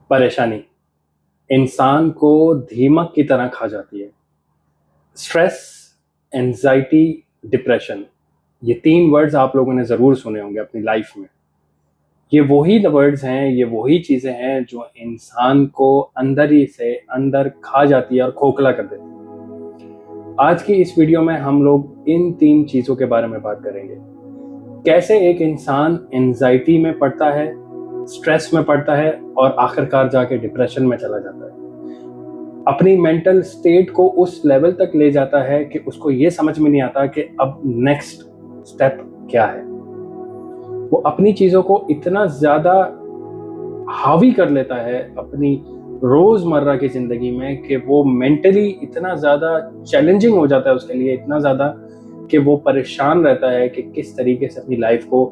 परेशानी इंसान को दीमक की तरह खा जाती है। स्ट्रेस, एंजाइटी, डिप्रेशन, ये 3 वर्ड्स आप लोगों ने ज़रूर सुने होंगे अपनी लाइफ में। ये वही वर्ड्स हैं, ये वही चीज़ें हैं जो इंसान को अंदर ही से अंदर खा जाती है और खोखला कर देती है। आज की इस वीडियो में हम लोग इन 3 चीज़ों के बारे में बात करेंगे। कैसे एक इंसान एंजाइटी में पड़ता है, स्ट्रेस में पड़ता है और आखिरकार जाके डिप्रेशन में चला जाता है। अपनी मेंटल स्टेट को उस लेवल तक ले जाता है कि उसको ये समझ में नहीं आता कि अब नेक्स्ट स्टेप क्या है। वो अपनी चीज़ों को इतना ज़्यादा हावी कर लेता है अपनी रोज़मर्रा की ज़िंदगी में कि वो मेंटली इतना ज़्यादा चैलेंजिंग हो जाता है उसके लिए, इतना ज़्यादा कि वो परेशान रहता है कि किस तरीके से अपनी लाइफ को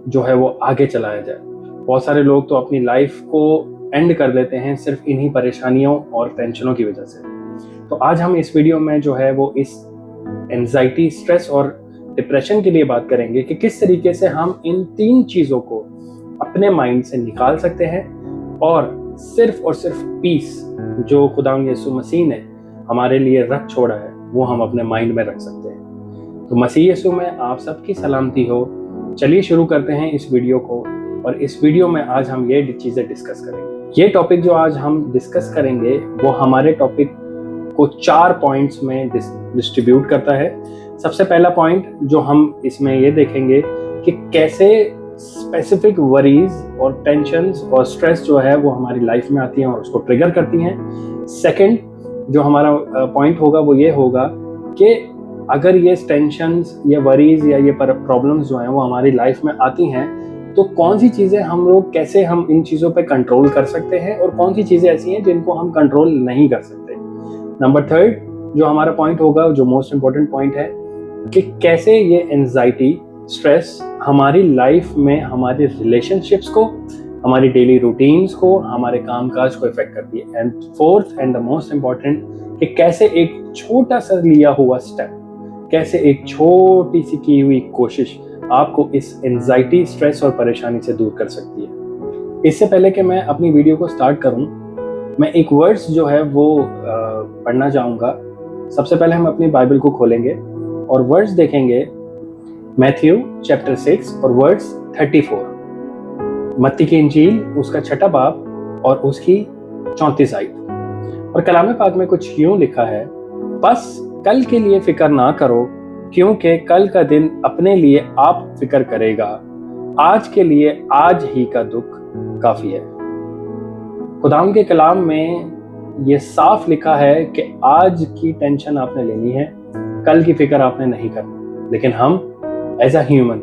जो है वो आगे चलाया जाए। बहुत सारे लोग तो अपनी लाइफ को एंड कर देते हैं सिर्फ इन्हीं परेशानियों और टेंशनों की वजह से। तो आज हम इस वीडियो में जो है वो इस एंजाइटी, स्ट्रेस और डिप्रेशन के लिए बात करेंगे कि किस तरीके से हम इन 3 चीज़ों को अपने माइंड से निकाल सकते हैं और सिर्फ पीस जो खुदा यीशु मसीह ने हमारे लिए रख छोड़ा है वो हम अपने माइंड में रख सकते हैं। तो मसीह यीशु में आप सबकी सलामती हो। चलिए शुरू करते हैं इस वीडियो को। और इस वीडियो में आज हम ये चीज़ें डिस्कस करेंगे। ये टॉपिक जो आज हम डिस्कस करेंगे वो हमारे टॉपिक को 4 पॉइंट्स में डिस्ट्रीब्यूट करता है। सबसे पहला पॉइंट जो हम इसमें ये देखेंगे कि कैसे स्पेसिफिक वरीज और टेंशन्स और स्ट्रेस जो है वो हमारी लाइफ में आती हैं और उसको ट्रिगर करती हैं। सेकंड जो हमारा पॉइंट होगा वो ये होगा कि अगर ये टेंशन्स या वरीज या ये प्रॉब्लम्स जो हैं वो हमारी लाइफ में आती हैं तो कौन सी चीज़ें हम लोग कैसे हम इन चीज़ों पे कंट्रोल कर सकते हैं और कौन सी चीज़ें ऐसी हैं जिनको हम कंट्रोल नहीं कर सकते। नंबर 3 जो हमारा पॉइंट होगा, जो मोस्ट इम्पोर्टेंट पॉइंट है, कि कैसे ये एंजाइटी, स्ट्रेस हमारी लाइफ में हमारे रिलेशनशिप्स को, हमारी डेली रूटीन्स को, हमारे कामकाज को इफेक्ट करती है। And 4th and the most important कि कैसे एक छोटा सा लिया हुआ स्टेप, कैसे एक छोटी सी की हुई कोशिश आपको इस एंजाइटी, स्ट्रेस और परेशानी से दूर कर सकती है। इससे पहले कि मैं अपनी वीडियो को स्टार्ट करूं, मैं एक वर्ड्स जो है वो पढ़ना चाहूँगा। सबसे पहले हम अपनी बाइबल को खोलेंगे और वर्ड्स देखेंगे मैथ्यू चैप्टर 6 और वर्ड्स 34। मत्ती की इंजील उसका 6 बाब और उसकी 34 आयत। और कलाम पाक में कुछ यूं लिखा है, बस कल के लिए फिक्र ना करो क्योंकि कल का दिन अपने लिए आप फिक्र करेगा, आज के लिए आज ही का दुख काफी है। खुदाम के कलाम में ये साफ लिखा है कि आज की टेंशन आपने लेनी है, कल की फिक्र आपने नहीं करनी। लेकिन हम एज अ ह्यूमन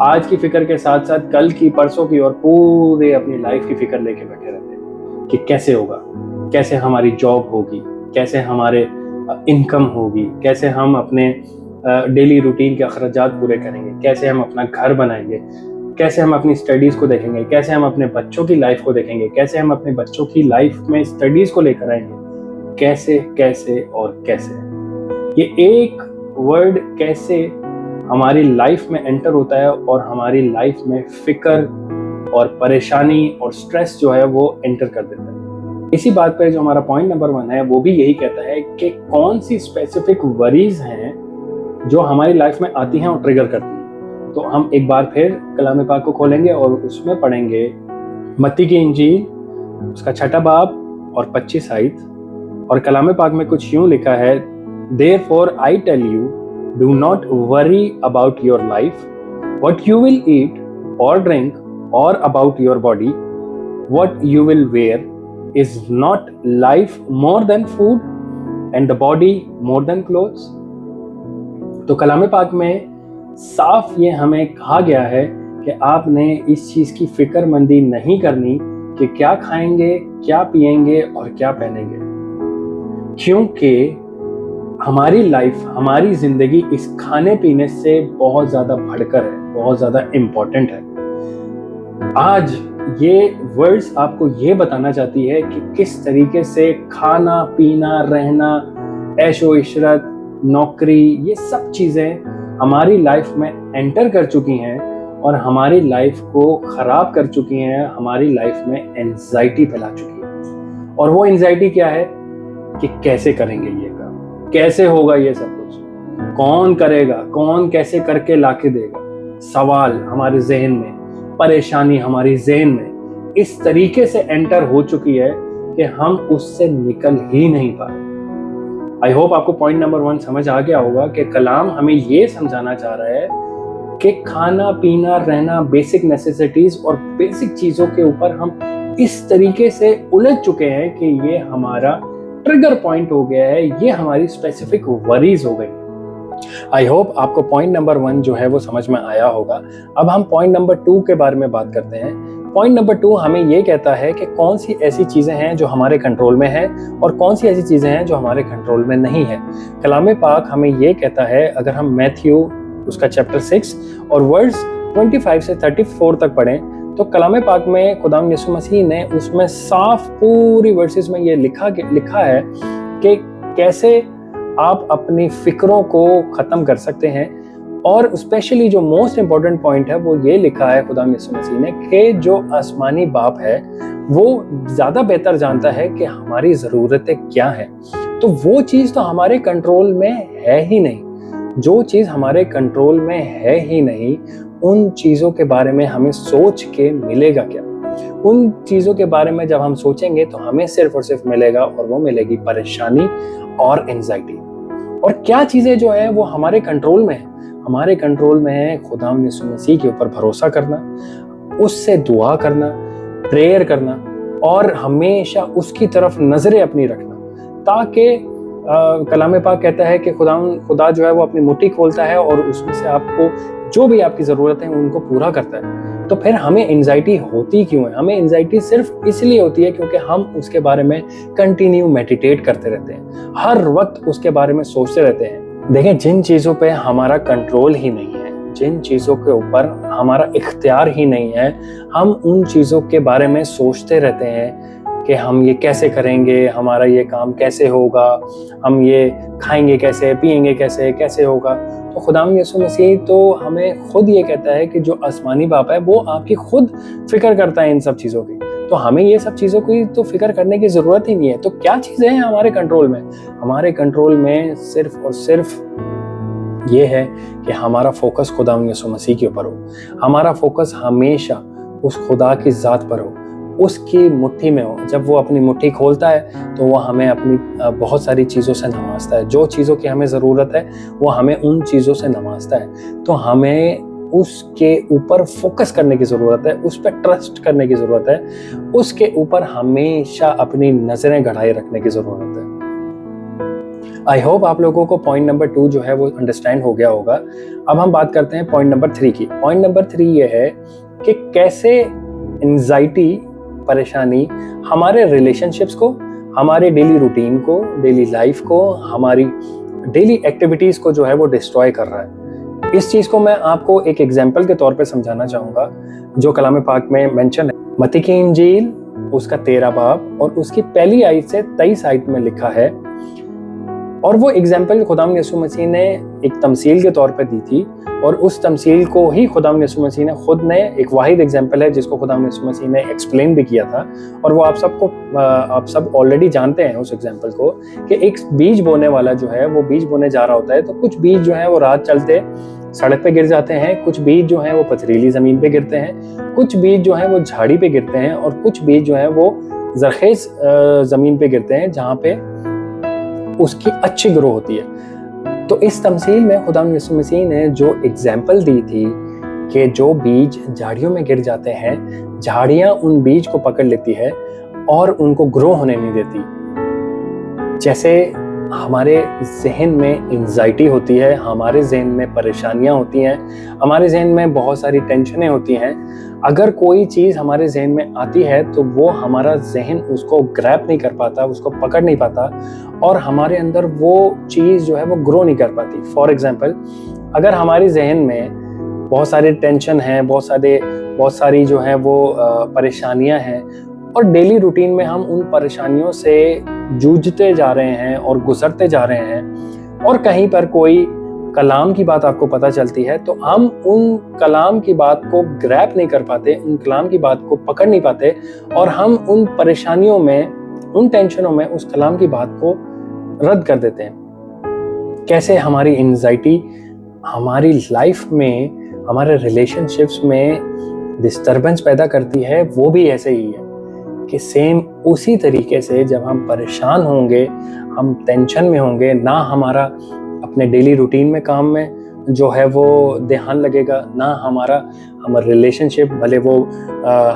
आज की फिक्र के साथ साथ कल की, परसों की और पूरे अपनी लाइफ की फिक्र लेके बैठे रहते हैं कि कैसे होगा, कैसे हमारी जॉब होगी, कैसे हमारे इनकम होगी, कैसे हम अपने डेली रूटीन के अखराजात पूरे करेंगे, कैसे हम अपना घर बनाएंगे, कैसे हम अपनी स्टडीज को देखेंगे, कैसे हम अपने बच्चों की लाइफ को देखेंगे, कैसे हम अपने बच्चों की लाइफ में स्टडीज को लेकर आएंगे, कैसे कैसे और कैसे। ये एक वर्ड कैसे हमारी लाइफ में एंटर होता है और हमारी लाइफ में फिक्र और परेशानी और स्ट्रेस जो है वो एंटर कर देता है। इसी बात पर जो हमारा पॉइंट नंबर 1 है वो भी यही कहता है कि कौन सी स्पेसिफिक वरीज हैं जो हमारी लाइफ में आती हैं और ट्रिगर करती हैं। तो हम एक बार फिर कलाम पाक को खोलेंगे और उसमें पढ़ेंगे मत्ती की इंजील उसका 6 बाब और 25 आयत। और कलाम पाक में कुछ यूं लिखा है, Therefore I tell you, do not worry about your life, what you will eat or drink, or about your body, what you will wear. Is not life more than food and the body more than clothes? तो कलाम पाक में साफ ये हमें कहा गया है कि आपने इस चीज़ की फिक्रमंदी नहीं करनी कि क्या खाएंगे, क्या पिएंगे और क्या पहनेंगे, क्योंकि हमारी लाइफ, हमारी जिंदगी इस खाने पीने से बहुत ज़्यादा बढ़कर है, बहुत ज़्यादा इम्पोर्टेंट है। आज ये वर्ड्स आपको ये बताना चाहती है कि किस तरीके से खाना पीना, रहना, ऐशो इशरत, नौकरी, ये सब चीज़ें हमारी लाइफ में एंटर कर चुकी हैं और हमारी लाइफ को ख़राब कर चुकी हैं, हमारी लाइफ में एंजाइटी फैला चुकी है। और वो एंजाइटी क्या है कि कैसे करेंगे ये काम, कैसे होगा ये सब कुछ, कौन करेगा, कौन कैसे करके लाके देगा, सवाल हमारे जहन में, परेशानी हमारी जहन में इस तरीके से एंटर हो चुकी है कि हम उससे निकल ही नहीं पा रहे। आई होप आपको पॉइंट नंबर 1 समझ आ गया होगा कि कलाम हमें ये समझाना चाह रहा है कि खाना पीना रहना, बेसिक नेसेसिटीज और बेसिक चीजों के ऊपर हम इस तरीके से उलझ चुके हैं कि ये हमारा ट्रिगर पॉइंट हो गया है, ये हमारी स्पेसिफिक वरीज हो गई। आई होप आपको पॉइंट नंबर 1 जो है वो समझ में आया होगा। अब हम पॉइंट नंबर 2 के बारे में बात करते हैं। पॉइंट नंबर 2 हमें ये कहता है कि कौन सी ऐसी चीज़ें हैं जो हमारे कंट्रोल में हैं और कौन सी ऐसी चीज़ें हैं जो हमारे कंट्रोल में नहीं है। कलाम पाक हमें ये कहता है, अगर हम मैथ्यू उसका चैप्टर 6 और वर्ड्स 25 से 34 तक पढ़ें तो कलाम पाक में खुदावंद यीशु मसीह ने उसमें साफ पूरी वर्सेस में ये लिखा है कि कैसे आप अपनी फिक्रों को ख़त्म कर सकते हैं। और स्पेशली जो मोस्ट इम्पॉर्टेंट पॉइंट है वो ये लिखा है खुदावंद यीशु मसीह ने कि जो आसमानी बाप है वो ज़्यादा बेहतर जानता है कि हमारी ज़रूरतें क्या हैं। तो वो चीज़ तो हमारे कंट्रोल में है ही नहीं। जो चीज़ हमारे कंट्रोल में है ही नहीं, उन चीज़ों के बारे में हमें सोच के मिलेगा क्या? उन चीज़ों के बारे में जब हम सोचेंगे तो हमें सिर्फ और सिर्फ मिलेगा, और वो मिलेगी परेशानी और एंजाइटी। और क्या चीज़ें जो है वो हमारे कंट्रोल में है? हमारे कंट्रोल में है खुदावंद यीशु मसीह के ऊपर भरोसा करना, उससे दुआ करना, प्रेयर करना और हमेशा उसकी तरफ नजरें अपनी रखना, ताकि कलाम पाक कहता है कि खुदा जो है वो अपनी मुट्ठी खोलता है और उसमें से आपको जो भी आपकी ज़रूरत है उनको पूरा करता है। तो फिर हमें एंजाइटी होती क्यों है? हमें एंजाइटी सिर्फ इसलिए होती है क्योंकि हम उसके बारे में कंटिन्यू मेडिटेट करते रहते हैं, हर वक्त उसके बारे में सोचते रहते हैं। देखें, जिन चीज़ों पे हमारा कंट्रोल ही नहीं है, जिन चीज़ों के ऊपर हमारा इख्तियार ही नहीं है, हम उन चीज़ों के बारे में सोचते रहते हैं कि हम ये कैसे करेंगे, हमारा ये काम कैसे होगा, हम ये खाएंगे कैसे, पिएंगे कैसे, कैसे होगा। तो खुदावंद यीशु मसीह तो हमें खुद ये कहता है कि जो आसमानी बाप है वो आपकी खुद फिक्र करता है इन सब चीज़ों की। तो हमें ये सब चीज़ों की तो फिक्र करने की ज़रूरत ही नहीं है। तो क्या चीज़ें हैं हमारे कंट्रोल में? हमारे कंट्रोल में सिर्फ और सिर्फ ये है कि हमारा फोकस खुदावंद यीशु मसीह के ऊपर हो, हमारा फोकस हमेशा उस खुदा की ज़ात पर हो, उसकी मुट्ठी में हो। जब वो अपनी मुट्ठी खोलता है तो वो हमें अपनी बहुत सारी चीज़ों से नवाजता है। जो चीज़ों की हमें ज़रूरत है वो हमें उन चीज़ों से नवाजता है। तो हमें उसके ऊपर फोकस करने की ज़रूरत है, उस पर ट्रस्ट करने की ज़रूरत है, उसके ऊपर हमेशा अपनी नज़रें गड़ाए रखने की ज़रूरत है। आई होप आप लोगों को पॉइंट नंबर 2 जो है वो अंडरस्टैंड हो गया होगा। अब हम बात करते हैं पॉइंट नंबर 3 की। पॉइंट नंबर 3 ये है कि कैसे एंजाइटी, परेशानी हमारे रिलेशनशिप्स को, हमारे डेली रूटीन को, डेली लाइफ को, हमारी डेली एक्टिविटीज़ को जो है वो डिस्ट्रॉय कर रहा है। इस चीज़ को मैं आपको एक एग्जांपल के तौर पे समझाना चाहूँगा जो कलाम पाक में मेंशन है। मत्ती की इंजील उसका 13 बाब और उसकी पहली आयत से 23 आयत में लिखा है, और वो एग्जाम्पल खुदावंद यीशु मसीह ने एक तमसील के तौर पे दी थी, और उस तमसील को ही खुदावंद यीशु मसीह ने खुद ने, एक वाहिद एग्जाम्पल है जिसको खुदावंद यीशु मसीह ने एक्सप्लेन भी किया था, और वो आप सब ऑलरेडी जानते हैं उस एग्जाम्पल को, कि एक बीज बोने वाला जो है वो बीज बोने जा रहा होता है। तो कुछ बीज जो है वो रात चलते सड़क पे गिर जाते हैं, कुछ बीज जो है वो पथरीली ज़मीन पे गिरते हैं, कुछ बीज जो है वो झाड़ी पे गिरते हैं, और कुछ बीज जो है वो ज़रख़ेज़ ज़मीन पे गिरते हैं जहाँ पे उसकी अच्छी ग्रो होती है। तो इस तमसील में खुदावंद यीशु मसीह ने जो एग्जाम्पल दी थी कि जो बीज झाड़ियों में गिर जाते हैं, झाड़ियाँ उन बीज को पकड़ लेती है और उनको ग्रो होने नहीं देती। जैसे हमारे जहन में एंजाइटी होती है, हमारे जहन में परेशानियाँ होती हैं, हमारे जहन में बहुत सारी टेंशनें होती हैं। अगर कोई चीज़ हमारे जहन में आती है तो वो हमारा जहन उसको ग्रैब नहीं कर पाता, उसको पकड़ नहीं पाता, और हमारे अंदर वो चीज़ जो है वो ग्रो नहीं कर पाती। फॉर एग्जांपल, अगर हमारे जहन में बहुत सारी टेंशन है, बहुत सारी जो है वो परेशानियां हैं, और डेली रूटीन में हम उन परेशानियों से जूझते जा रहे हैं और गुजरते जा रहे हैं, और कहीं पर कोई कलाम की बात आपको पता चलती है तो हम उन कलाम की बात को ग्रैब नहीं कर पाते, उन कलाम की बात को पकड़ नहीं पाते और हम उन परेशानियों में, उन टेंशनों में उस कलाम की बात को रद्द कर देते हैं। कैसे हमारी एंजाइटी हमारी लाइफ में, हमारे रिलेशनशिप्स में डिस्टर्बेंस पैदा करती है, वो भी ऐसे ही है कि सेम उसी तरीके से जब हम परेशान होंगे, हम टेंशन में होंगे, ना हमारा अपने डेली रूटीन में, काम में जो है वो ध्यान लगेगा, ना हमारा रिलेशनशिप, भले वो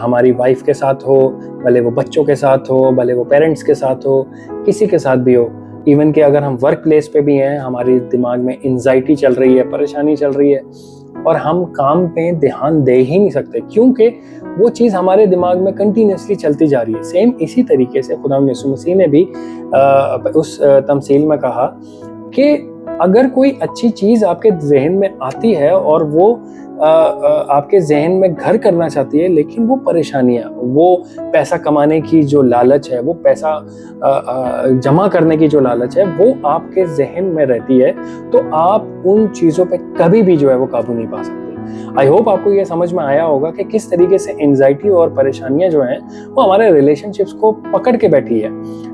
हमारी वाइफ के साथ हो, भले वो बच्चों के साथ हो, भले वो पेरेंट्स के साथ हो, किसी के साथ भी हो। इवन कि अगर हम वर्क प्लेस पे भी हैं, हमारे दिमाग में एंजाइटी चल रही है, परेशानी चल रही है और हम काम पे ध्यान दे ही नहीं सकते क्योंकि वो चीज़ हमारे दिमाग में कंटिन्यूसली चलती जा रही है। सेम इसी तरीके से खुदा यीशु मसीह ने भी उस तमसील में कहा कि अगर कोई अच्छी चीज़ आपके जहन में आती है और वो आपके जहन में घर करना चाहती है, लेकिन वो परेशानियाँ, वो पैसा कमाने की जो लालच है, वो पैसा जमा करने की जो लालच है, वो आपके जहन में रहती है, तो आप उन चीज़ों पे कभी भी जो है वो काबू नहीं पा सकते। आई होप आपको ये समझ में आया होगा कि किस तरीके से एंजाइटी और परेशानियां जो हैं वो हमारे रिलेशनशिप्स को पकड़ के बैठी है।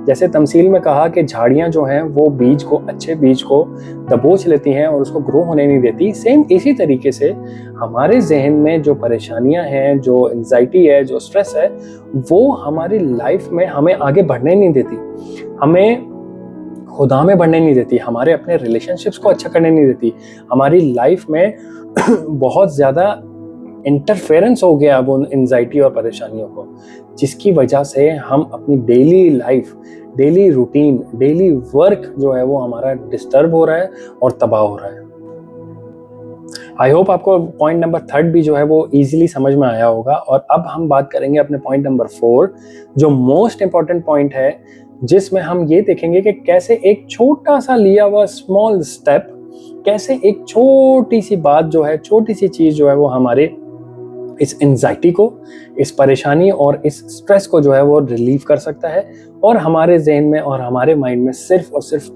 जैसे तमसील में कहा कि झाड़ियां जो हैं वो बीज को, अच्छे बीज को दबोच लेती हैं और उसको ग्रो होने नहीं देती। सेम इसी तरीके से हमारे जहन में जो परेशानियां हैं, जो एंजाइटी है, जो स्ट्रेस है, वो हमारी लाइफ में हमें आगे बढ़ने नहीं देती, हमें खुदा में बढ़ने नहीं देती, हमारे अपने रिलेशनशिप्स को अच्छा करने नहीं देती। हमारी लाइफ में बहुत ज़्यादा इंटरफेरेंस हो गया अब उन एंजाइटी और परेशानियों को, जिसकी वजह से हम अपनी daily life, daily routine, daily work जो है वो हमारा डिस्टर्ब हो रहा है और तबाह हो रहा है। आई होप आपको पॉइंट नंबर 3 भी जो है वो इजीली समझ में आया होगा। और अब हम बात करेंगे अपने पॉइंट नंबर 4, जो मोस्ट इंपॉर्टेंट पॉइंट है, जिसमें हम ये देखेंगे कि कैसे एक छोटा सा लिया हुआ स्मॉल स्टेप, कैसे एक छोटी सी बात जो है, छोटी सी चीज जो है वो हमारे इस एंजाइटी को, इस परेशानी और इस स्ट्रेस को जो है वो रिलीव कर सकता है और हमारे जहन में और हमारे माइंड में सिर्फ और सिर्फ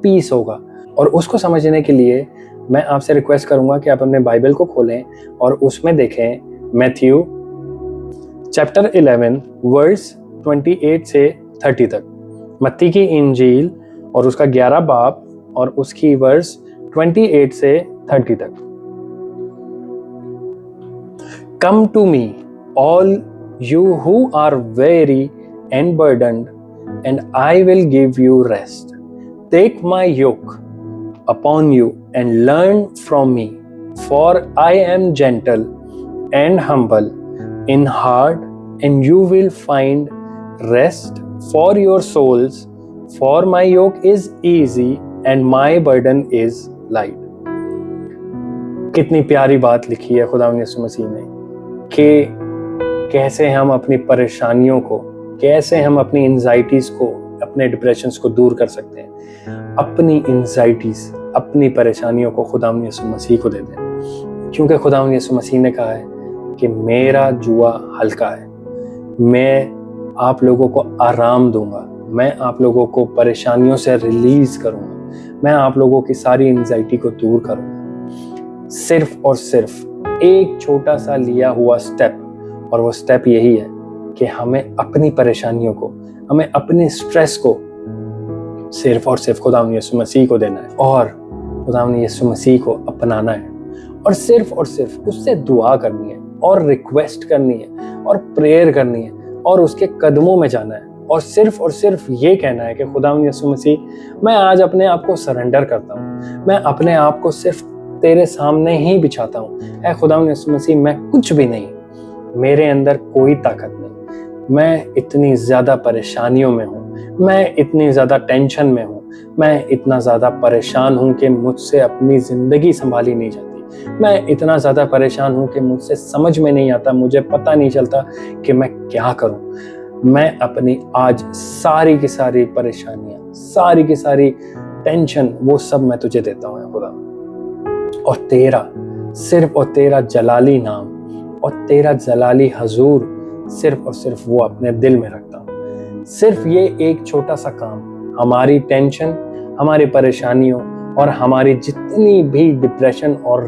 पीस होगा। और उसको समझने के लिए मैं आपसे रिक्वेस्ट करूंगा कि आप अपने बाइबल को खोलें और उसमें देखें मैथ्यू चैप्टर 11 वर्स 28 से 30 तक। मत्ती की इंजील और उसका 11 बाब और उसकी वर्स 28 से 30 तक। Come to me, all you who are weary and burdened, and I will give you rest. Take my yoke upon you and learn from me, for I am gentle and humble in heart, and you will find rest for your souls, for my yoke is easy and my burden is light. कितनी प्यारी बात लिखी है खुदा यीशु मसीह ने कि कैसे हम अपनी परेशानियों को, कैसे हम अपनी एंजाइटीज को, अपने डिप्रेशंस को दूर कर सकते हैं। अपनी एंजाइटीज, अपनी परेशानियों को खुदा यीशु मसीह को दे दें, क्योंकि खुदा यीशु मसीह ने कहा है कि मेरा जुआ हल्का है, मैं आप लोगों को आराम दूंगा, मैं आप लोगों को परेशानियों से रिलीज करूंगा, मैं आप लोगों की सारी एंजाइटी को दूर करूंगा। सिर्फ और सिर्फ एक छोटा सा लिया हुआ स्टेप, और वो स्टेप यही है कि हमें अपनी परेशानियों को, हमें अपने स्ट्रेस को सिर्फ और सिर्फ खुदा यीशु मसीह को देना है और खुदा यीशु मसीह को अपनाना है और सिर्फ उससे दुआ करनी है और रिक्वेस्ट करनी है और प्रेयर करनी है और उसके कदमों में जाना है और सिर्फ ये कहना है कि खुदा यीशु मसीह, मैं आज अपने आप को सरेंडर करता हूँ, मैं अपने आप को सिर्फ तेरे सामने ही बिछाता हूँ। ऐ खुदा यीशु मसीह, मैं कुछ भी नहीं, मेरे अंदर कोई ताकत नहीं, मैं इतनी ज़्यादा परेशानियों में हूँ, मैं इतनी ज़्यादा टेंशन में हूँ, मैं इतना ज़्यादा परेशान हूँ कि मुझसे अपनी ज़िंदगी संभाली नहीं जाती, मैं इतना ज़्यादा परेशान हूँ कि मुझसे समझ में नहीं आता, मुझे पता नहीं चलता कि मैं क्या करूँ। मैं अपनी आज सारी की सारी परेशानियाँ, सारी की सारी टेंशन, वो सब मैं तुझे देता हूँ खुदा, और तेरा सिर्फ और तेरा जलाली नाम और तेरा जलाली हजूर सिर्फ और सिर्फ वो अपने दिल में रखता हूँ। सिर्फ ये एक छोटा सा काम हमारी टेंशन, हमारी परेशानियों और हमारी जितनी भी डिप्रेशन और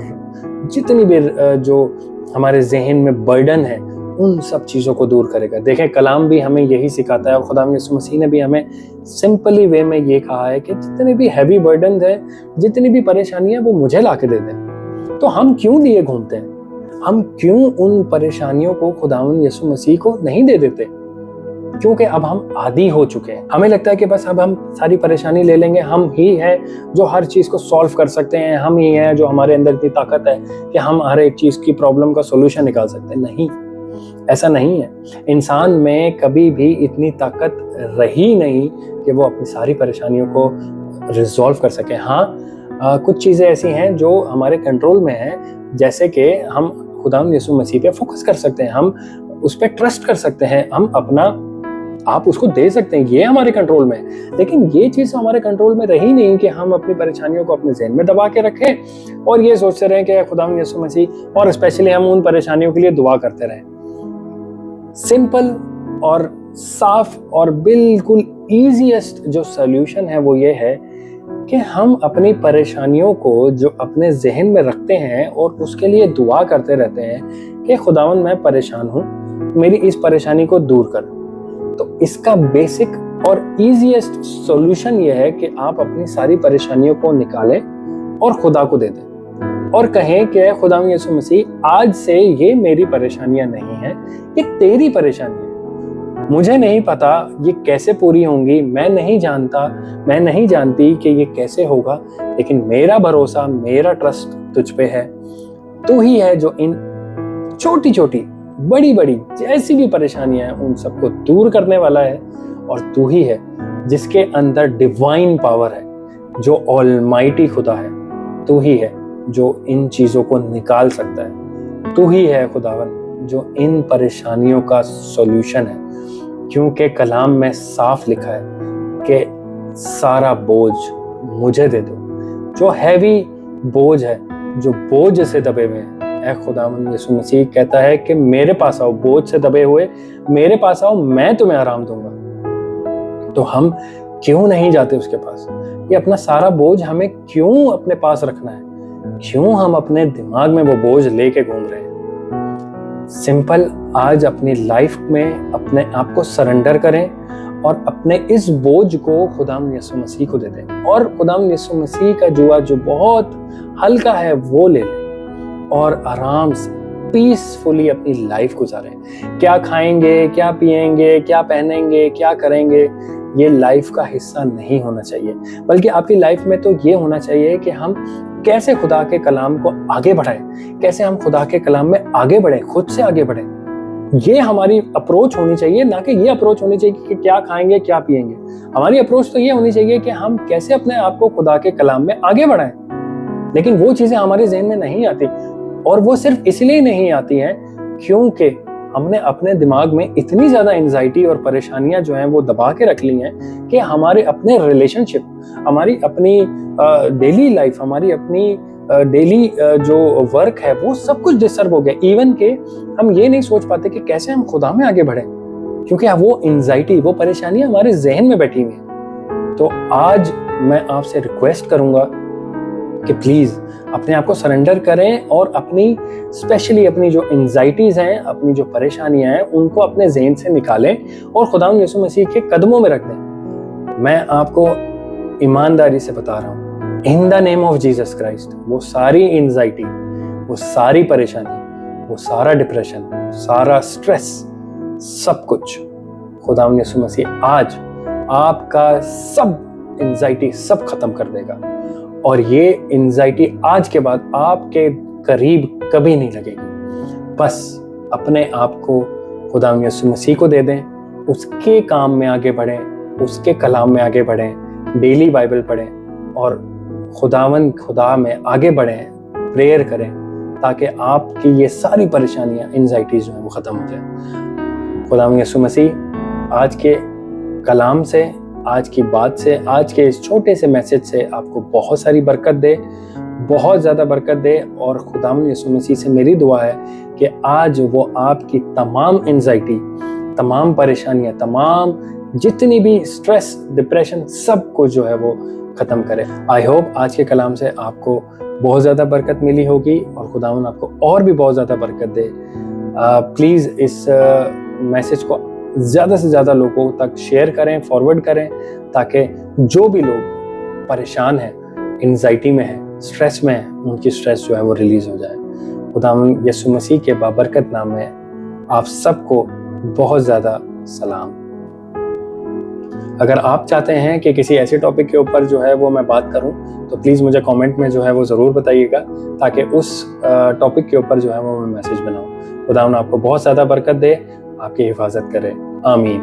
जितनी भी जो हमारे जहन में बर्डन है उन सब चीज़ों को दूर करेगा। देखें, कलाम भी हमें यही सिखाता है और खुदा यीशु मसीह ने भी हमें सिंपली वे में ये कहा है कि जितने भी हैवी बर्डन है, जितनी भी परेशानियां, वो मुझे ला के दे दें। तो हम क्यों लिए घूमते हैं? हम क्यों उन परेशानियों को खुदावंद यीशु मसीह को नहीं दे देते? क्योंकि अब हम आदी हो चुके हैं। हमें लगता है कि बस अब हम सारी परेशानी ले लेंगे, हम ही हैं जो हर चीज़ को सॉल्व कर सकते हैं, हम ही हैं जो हमारे अंदर इतनी ताकत है कि हम हर एक चीज़ की प्रॉब्लम का सोल्यूशन निकाल सकते हैं। नहीं, ऐसा नहीं है। इंसान में कभी भी इतनी ताकत रही नहीं कि वो अपनी सारी परेशानियों को रिजॉल्व कर सके। हाँ, कुछ चीज़ें ऐसी हैं जो हमारे कंट्रोल में हैं, जैसे कि हम खुदावंद यीशु मसीह पे फोकस कर सकते हैं, हम उस पर ट्रस्ट कर सकते हैं, हम अपना आप उसको दे सकते हैं, ये हमारे कंट्रोल में है। लेकिन ये चीज़ हमारे कंट्रोल में रही नहीं कि हम अपनी परेशानियों को अपने ज़हन में दबा के रखें और ये सोचते रहें कि खुदावंद यीशु मसीह, और स्पेशली हम उन परेशानियों के लिए दुआ करते रहें। सिंपल और साफ और बिल्कुल ईजीएस्ट जो सॉल्यूशन है वो ये है कि हम अपनी परेशानियों को जो अपने जहन में रखते हैं और उसके लिए दुआ करते रहते हैं कि खुदावंद मैं परेशान हूँ, मेरी इस परेशानी को दूर कर। तो इसका बेसिक और ईजीएस्ट सॉल्यूशन ये है कि आप अपनी सारी परेशानियों को निकालें और खुदा को दे दें और कहें कि खुदावंद यीशु मसीह, आज से ये मेरी परेशानियां नहीं हैं, ये तेरी परेशानी है। मुझे नहीं पता ये कैसे पूरी होंगी, मैं नहीं जानता, मैं नहीं जानती कि ये कैसे होगा, लेकिन मेरा भरोसा, मेरा ट्रस्ट तुझ पे है। तू ही है जो इन छोटी छोटी बड़ी बड़ी जैसी भी परेशानियां हैं उन सबको दूर करने वाला है, और तू ही है जिसके अंदर डिवाइन पावर है, जो ऑलमाइटी खुदा है। तू ही है जो इन चीजों को निकाल सकता है। तू ही है खुदावन जो इन परेशानियों का सॉल्यूशन है, क्योंकि कलाम में साफ लिखा है कि सारा बोझ मुझे दे दो। जो हैवी बोझ है, जो बोझ से दबे हुए हैं, ऐ खुदावंद यीशु मसीह कहता है कि मेरे पास आओ, बोझ से दबे हुए मेरे पास आओ, मैं तुम्हें आराम दूंगा। तो हम क्यों नहीं जाते उसके पास? ये अपना सारा बोझ हमें क्यों अपने पास रखना है? क्यों हम अपने दिमाग में वो बोझ लेके घूम रहे हैं? सिंपल, आज अपनी लाइफ में अपने आप को सरेंडर करें और अपने इस बोझ को खुदावंद यीशु मसीह को दे दें, और खुदावंद यीशु मसीह का जुआ जो बहुत हल्का है वो ले लें और आराम से पीसफुली अपनी लाइफ गुजारें। क्या खाएंगे, क्या पिएंगे, क्या पहनेंगे, क्या करेंगे, ये लाइफ का हिस्सा नहीं होना चाहिए, बल्कि आपकी लाइफ में तो ये होना चाहिए कि हम कैसे खुदा के कलाम को आगे बढ़ाएं, कैसे हम खुदा के कलाम में आगे बढ़ें, खुद से आगे बढ़ें। ये हमारी अप्रोच होनी चाहिए, ना कि ये अप्रोच होनी चाहिए कि क्या खाएंगे, क्या पिएंगे। हमारी अप्रोच तो ये होनी चाहिए कि हम कैसे अपने आप को खुदा के कलाम में आगे बढ़ाएं। लेकिन वो चीजें हमारे ज़हन में नहीं आती, और वो सिर्फ इसलिए नहीं आती हैं क्योंकि हमने अपने दिमाग में इतनी ज्यादा एंजाइटी और परेशानियां जो हैं वो दबा के रख ली हैं कि हमारे अपने रिलेशनशिप, हमारी अपनी डेली लाइफ, हमारी अपनी डेली जो वर्क है, वो सब कुछ डिस्टर्ब हो गया। इवन के हम ये नहीं सोच पाते कि कैसे हम खुदा में आगे बढ़े, क्योंकि वो एंजाइटी, वो परेशानियां हमारे जहन में बैठी हुई हैं। तो आज मैं आपसे रिक्वेस्ट करूंगा कि प्लीज अपने आप को सरेंडर करें और अपनी स्पेशली अपनी जो एंजाइटीज हैं, अपनी जो परेशानियां हैं, उनको अपने ज़हन से निकालें और खुदावंद यीशु मसीह के कदमों में रख दें। मैं आपको ईमानदारी से बता रहा हूँ, in the name of Jesus Christ, वो सारी एंजाइटी, वो सारी परेशानी, वो सारा डिप्रेशन, सारा स्ट्रेस, सब कुछ खुदावंद यीशु मसीह आज आपका सब एंजाइटी सब खत्म कर देगा, और ये एंजाइटी आज के बाद आपके करीब कभी नहीं लगेगी। बस अपने आप को खुदावंद यीशु मसीह को दे दें, उसके काम में आगे बढ़ें, उसके कलाम में आगे बढ़ें, डेली बाइबल पढ़ें और खुदा में आगे बढ़ें, प्रेयर करें, ताकि आपकी ये सारी परेशानियां, एंजाइटीज जो हैं वो ख़त्म हो जाए। खुदावंद यीशु मसीह आज के कलाम से, आज की बात से, आज के इस छोटे से मैसेज से आपको बहुत सारी बरकत दे, बहुत ज़्यादा बरकत दे। और खुदावंद यीशु मसीह से मेरी दुआ है कि आज वो आपकी तमाम एंजाइटी, तमाम परेशानियां, तमाम जितनी भी स्ट्रेस, डिप्रेशन, सब कुछ जो है वो ख़त्म करे। आई होप आज के कलाम से आपको बहुत ज़्यादा बरकत मिली होगी और खुदावंद आपको और भी बहुत ज़्यादा बरकत दे। प्लीज़ इस मैसेज को ज़्यादा से ज़्यादा लोगों तक शेयर करें, फॉरवर्ड करें, ताकि जो भी लोग परेशान हैं, एंजाइटी में हैं, स्ट्रेस में हैं, उनकी स्ट्रेस जो है वो रिलीज़ हो जाए। खुदावंद यीशु मसीह के बाबरकत नाम में आप सबको बहुत ज़्यादा सलाम। अगर आप चाहते हैं कि किसी ऐसे टॉपिक के ऊपर जो है वो मैं बात करूं, तो प्लीज़ मुझे कमेंट में जो है वो ज़रूर बताइएगा, ताकि उस टॉपिक के ऊपर जो है वो मैं मैसेज बनाऊं। खुदावंद आपको बहुत ज़्यादा बरकत दे, आपकी हिफाजत करे। आमीन।